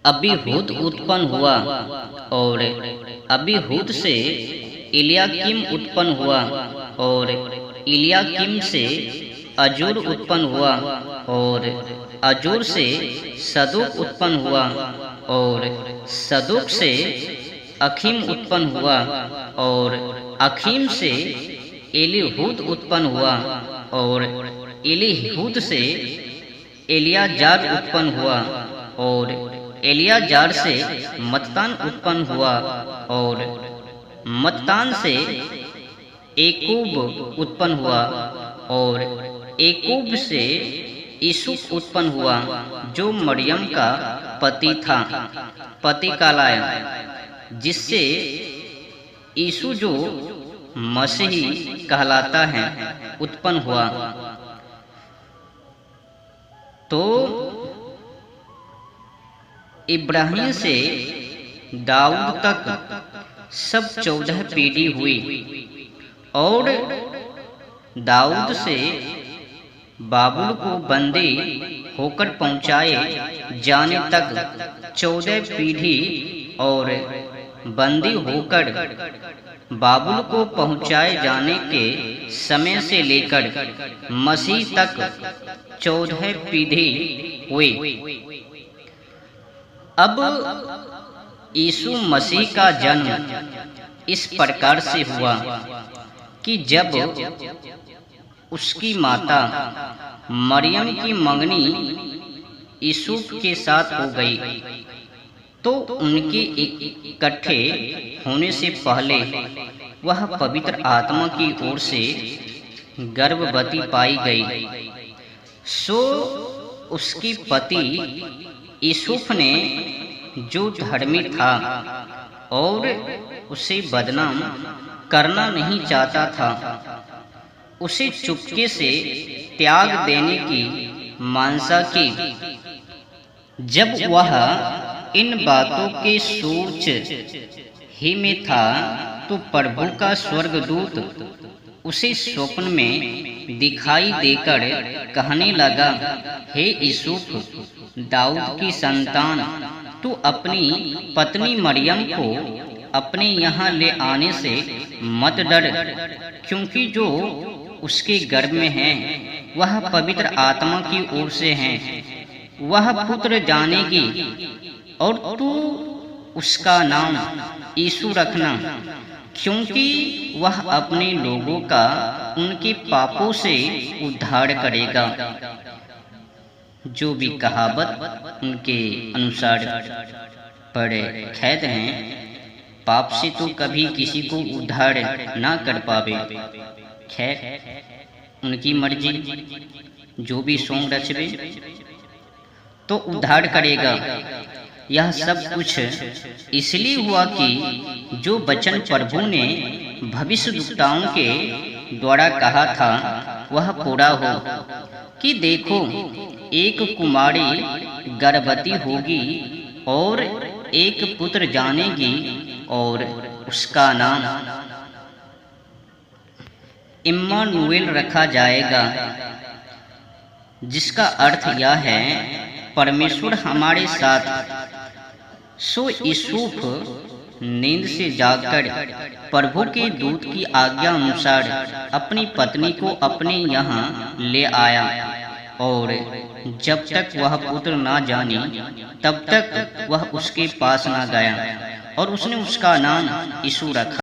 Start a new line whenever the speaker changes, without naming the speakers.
अबीहूद उत्पन्न हुआ और अबीहूद से इल्याकीम उत्पन्न हुआ और इल्याकीम से अजूर उत्पन्न हुआ और अजूर से सदूक उत्पन्न हुआ और सदूक से अखीम उत्पन्न हुआ और अखीम से एलीहूद उत्पन्न हुआ और एलीहूद से एलियाजार उत्पन्न हुआ और एलियाजार से मत्तान उत्पन्न हुआ और मत्तान से एकूब उत्पन्न हुआ और एकूब से यूसुफ उत्पन्न हुआ जो मरियम का पति था, पति कहलाया, जिससे यीशु जो मसीही कहलाता है उत्पन्न हुआ। तो इब्राहिम से दाऊद तक सब 14 पीढ़ी हुई और दाऊद से बाबुल को बंदी होकर पहुंचाए जाने तक 14 पीढ़ी और बंदी होकर बाबुल को पहुंचाए जाने के समय से लेकर मसीह तक 14 पीढ़ी हुई। अब यीशु मसीह का जन्म इस प्रकार से हुआ कि जब उसकी माता मरियम की मंगनी यूसुफ के साथ हो गई तो उनके इकट्ठे होने से पहले वह पवित्र आत्मा की ओर से गर्भवती पाई गई। सो उसकी पति यूसुफ ने, जो धर्मी था और उसे बदनाम करना नहीं चाहता था, उसे चुपके से त्याग देने की मानसा की। जब वह इन बातों के सोच ही में था तो प्रभु का स्वर्गदूत उसे स्वप्न में दिखाई देकर कहने लगा, हे यूसुफ, दाऊद की संतान, तू अपनी पत्नी मरियम को अपने यहाँ ले आने से मत डर, क्योंकि जो उसके गर्भ में है वह पवित्र आत्मा की ओर से है। वह पुत्र जानेगी और तू उसका नाम यीशु रखना, क्योंकि वह अपने लोगों का उनके पापों से उद्धार करेगा। जो भी कहावत उनके अनुसार पढ़े खैद हैं, पाप से तो कभी किसी को उद्धार ना कर पावे। खैर उनकी मर्जी, जो भी सोंग रचवे तो उद्धार करेगा। यह सब कुछ इसलिए हुआ कि जो वचन प्रभु ने भविष्यद्वक्ताओं के द्वारा कहा था वह पूरा हो, कि देखो, एक कुमारी गर्भवती होगी और एक पुत्र जानेगी और उसका नाम इम्मानुएल रखा जाएगा, जिसका अर्थ यह है परमेश्वर हमारे साथ। सो यूसुफ नींद से जागकर प्रभु के दूत की आज्ञा अनुसार अपनी पत्नी को अपने यहाँ ले आया और जब तक वह पुत्र ना जानी तब तक वह उसके पास ना गया और उसने उसका नाम यीशु रखा।